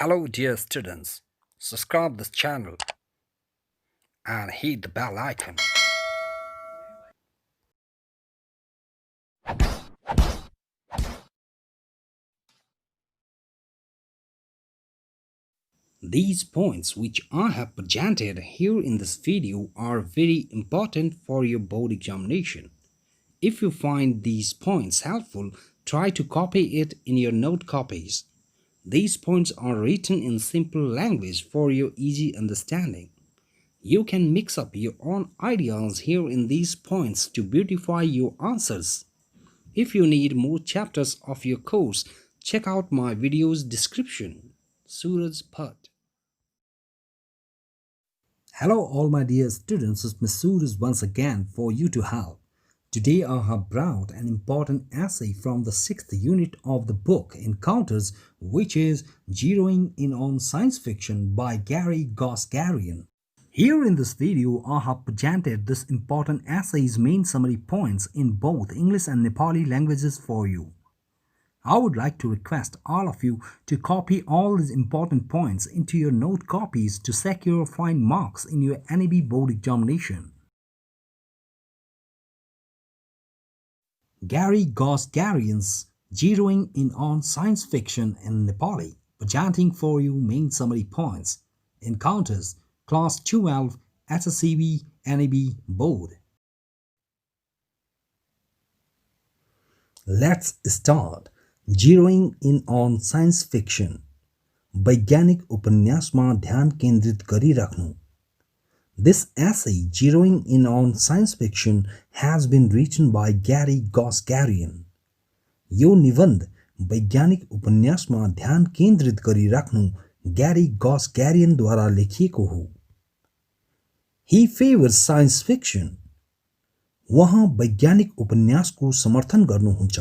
Hello dear students, subscribe this channel and hit the bell icon. These points which I have presented here in this video are very important for your board examination. If you find these points helpful, try to copy it in your note copies. These points are written in simple language for your easy understanding. You can mix up your own ideas here in these points to beautify your answers. If you need more chapters of your course, check out my video's description. Suraj Bhatt. Hello all my dear students, it's Suraj once again for you to help. Today I have brought an important essay from the 6th unit of the book Encounters, which is Zeroing in on Science Fiction by Gary Goshgarain. Here in this video, I have presented this important essay's main summary points in both English and Nepali languages for you. I would like to request all of you to copy all these important points into your note copies to secure fine marks in your NEB board examination. Gary Goshgarain's Zeroing in on Science Fiction in Nepali, presenting for you main summary points. Encounters, Class 12, SSCB NEB Board. Let's start. Zeroing in on Science Fiction. वैज्ञानिक उपन्यासमा ध्यान केन्द्रित गरिराख्नु. This essay, Zeroing in on Science Fiction, has been written by Gary Goshgarain. यो निबन्ध वैज्ञानिक उपन्यासमा ध्यान केन्द्रित गरिराख्नु Gary Goshgarain द्वारा लेखिएको हो. He favors science fiction. वहाँ वैज्ञानिक उपन्यासको समर्थन गर्नुहुन्छ.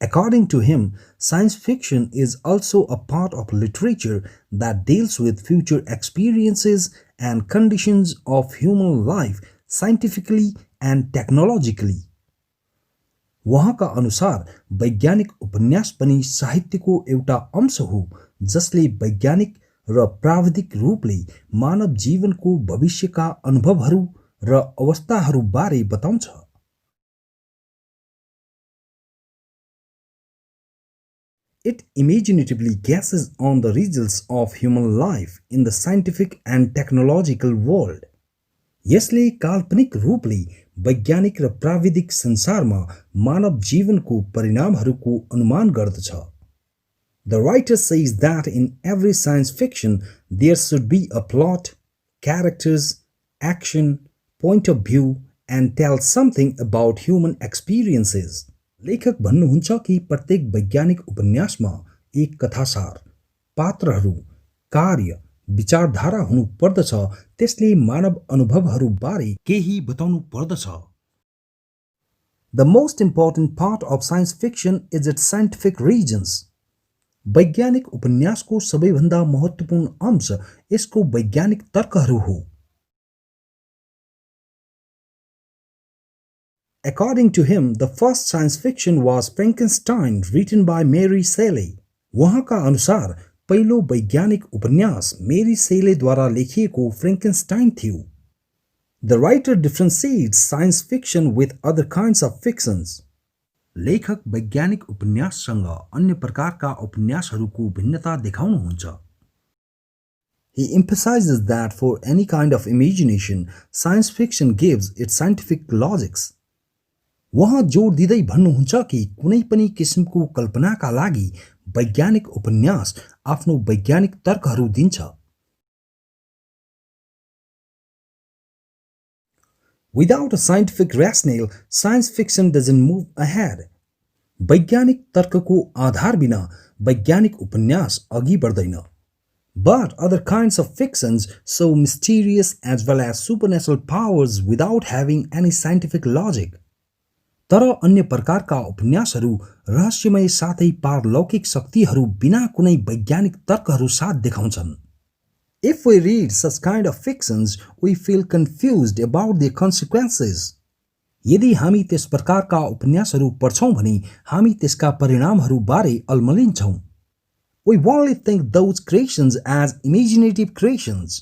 According to him, science fiction is also a part of literature that deals with future experiences and conditions of human life scientifically and technologically. उहाँका अनुसार वैज्ञानिक उपन्यास पनि साहित्यको एउटा अंश हो जसले वैज्ञानिक र प्राविधिक रूपले मानव जीवनको भविष्यका अनुभवहरू र अवस्थाहरू बारे बताउँछ. It imaginatively guesses on the results of human life in the scientific and technological world. यसले काल्पनिक रूपले वैज्ञानिक र प्राविधिक संसारमा मानव जीवनको परिणामहरूको अनुमान गर्दछ. The writer says that in every science fiction there should be a plot, characters, action, point of view and tell something about human experiences. लेखक भन्नुहुन्छ कि प्रत्येक वैज्ञानिक उपन्यासमा एक कथासार, पात्रहरू, कार्य, विचारधारा हुनु पर्दछ, त्यसले मानव अनुभवहरू बारे केही बताउनु पर्दछ. The most important part of science fiction is its scientific regions. वैज्ञानिक उपन्यासको सबैभन्दा महत्त्वपूर्ण अंश यसको वैज्ञानिक तर्कहरू हो. According to him, the first science fiction was Frankenstein, written by Mary Shelly. उहाँका अनुसार पहिलो वैज्ञानिक उपन्यास मेरी सेले द्वारा लेखिएको फ्रैंकेनस्टाइन थियो. The writer differentiates science fiction with other kinds of fictions. लेखक वैज्ञानिक उपन्याससँग अन्य प्रकारका उपन्यासहरूको भिन्नता देखाउनुहुन्छ. He emphasizes that for any kind of imagination, science fiction gives its scientific logics. उहाँ जोड दिँदै भन्नुहुन्छ कि कुनै पनि किसिमको कल्पनाका लागि वैज्ञानिक उपन्यास आफ्नो वैज्ञानिक तर्कहरू दिन्छ. Without a scientific rationale, science fiction doesn't move ahead. वैज्ञानिक तर्कको आधार बिना वैज्ञानिक उपन्यास अघि बढ्दैन. But other kinds of fictions show mysterious as well as supernatural powers without having any scientific logic. तर अन्य प्रकारका उपन्यासहरू रहस्यमय साथै पारलौकिक शक्तिहरू बिना कुनै वैज्ञानिक तर्कहरू साथ देखाउँछन्. If we read such kind of fictions, we feel confused about their consequences. यदि हामी त्यस प्रकारका उपन्यासहरू पढ्छौं भने हामी त्यसका परिणामहरू बारे अल्मलिन्छौं. We only think those creations as imaginative creations.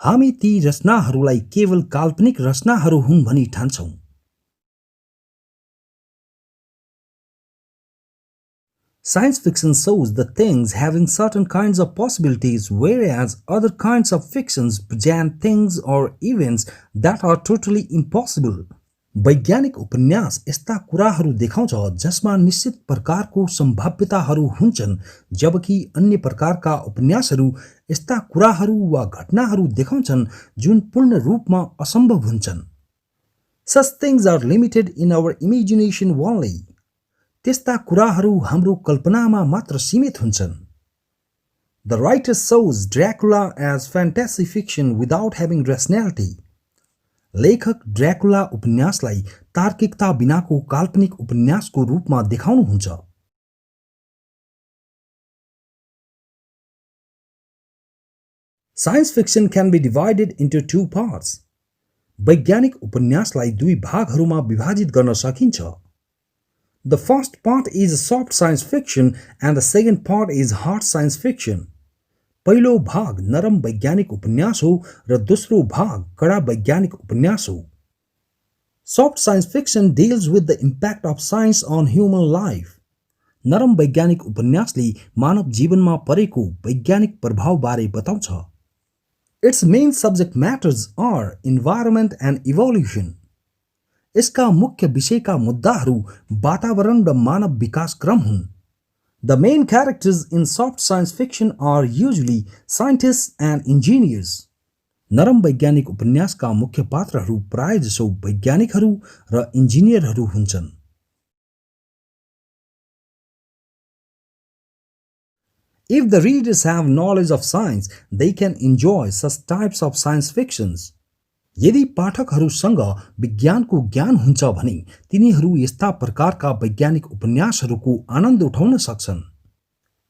हामी ती रचनाहरूलाई केवल काल्पनिक रचनाहरू हुन् भनी ठान्छौं। Science fiction shows the things having certain kinds of possibilities, whereas other kinds of fictions present things or events that are totally impossible. वैज्ञानिक उपन्यास यस्ता कुराहरू देखाउँछ जसमा निश्चित प्रकारको सम्भाव्यताहरू हुन्छन्, जबकि अन्य प्रकारका उपन्यासहरू यस्ता कुराहरू वा घटनाहरू देखाउँछन् जुन पूर्ण रूपमा असम्भव हुन्छन्। Such things are limited in our imagination only. त्यस्ता कुराहरू हाम्रो कल्पनामा मात्र सीमित हुन्छन्। The writer shows Dracula as fantasy fiction without having rationality. लेखक ड्र्याकुला उपन्यासलाई तार्किकता बिनाको काल्पनिक उपन्यासको रूपमा देखाउनुहुन्छ। Science fiction can be divided into two parts. वैज्ञानिक उपन्यासलाई दुई भागहरूमा विभाजित गर्न सकिन्छ। The first part is soft science fiction and the second part is hard science fiction. पहिलो भाग नरम वैज्ञानिक उपन्यास हो र दोस्रो भाग कडा वैज्ञानिक उपन्यास हो। Soft science fiction deals with the impact of science on human life. नरम वैज्ञानिक उपन्यासले मानव जीवनमा परेको वैज्ञानिक प्रभावबारे बताउँछ। Its main subject matters are environment and evolution. यसका मुख्य विषयका मुद्दाहरू वातावरण र मानव विकास क्रम हुन्। The main characters in soft science fiction are usually scientists and engineers. नरम वैज्ञानिक उपन्यासका मुख्य पात्रहरू प्रायजसो वैज्ञानिकहरू र इन्जिनियरहरू हुन्छन्। If the readers have knowledge of science, they can enjoy such types of science fictions. यदि पाठकहरूसँग विज्ञानको ज्ञान हुन्छ भने तिनीहरू यस्ता प्रकारका वैज्ञानिक उपन्यासहरूको आनन्द उठाउन सक्छन्।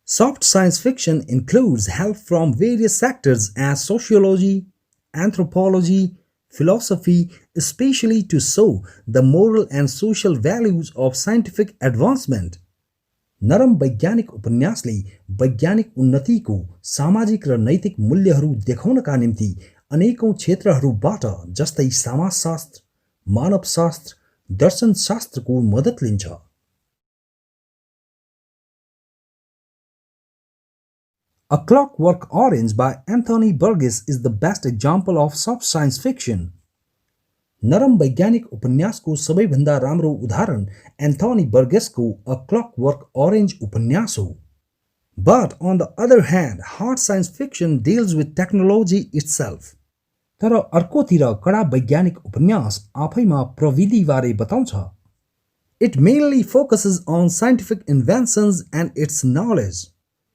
Soft science fiction includes help from various sectors as sociology, anthropology, philosophy, especially to show the moral and social values of scientific advancement. नरम वैज्ञानिक उपन्यासले वैज्ञानिक उन्नतिको सामाजिक र नैतिक मूल्यहरू देखाउनका निम्ति अनेकौं क्षेत्रहरूबाट जस्तै समाजशास्त्र, मानवशास्त्र, दर्शनशास्त्रको मद्दत लिन्छ। A Clockwork Orange by Anthony Burgess is the best example of soft science fiction. नरम वैज्ञानिक उपन्यासको सबैभन्दा राम्रो उदाहरण एन्थोनी बर्गेसको A Clockwork Orange उपन्यास हो। But on the other hand, hard science fiction deals with technology itself. तर अर्कोतिर कडा वैज्ञानिक उपन्यास आफैमा प्रविधिबारे बताउँछ। It mainly focuses on scientific inventions and its knowledge.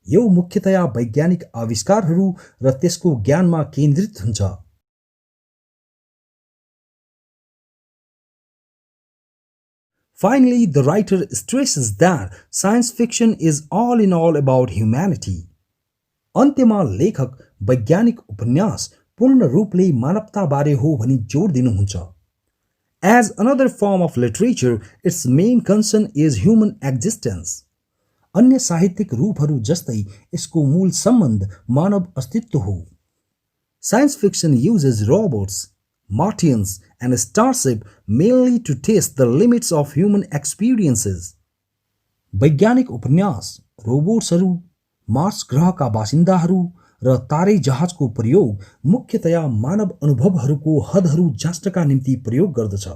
यो मुख्यतया वैज्ञानिक आविष्कारहरू र त्यसको ज्ञानमा केन्द्रित हुन्छ। Finally, the writer stresses that science fiction is all in all about humanity. अन्त्यमा लेखक वैज्ञानिक उपन्यास पूर्ण रूपले मानवताबारे हो भनी जोड दिनुहुन्छ। As another form of literature, its main concern is human existence. अन्य साहित्यिक रूपहरू जस्तै यसको मूल सम्बन्ध मानव अस्तित्व हो। Science fiction uses robots, Martians, and starship mainly to test the limits of human experiences. वैज्ञानिक उपन्यास रोबोट्सहरू, मार्स ग्रहका बासिन्दाहरू र तारे जहाजको प्रयोग मुख्यतया मानव अनुभवहरूको हदहरू जाँच्नका निम्ति प्रयोग गर्दछ।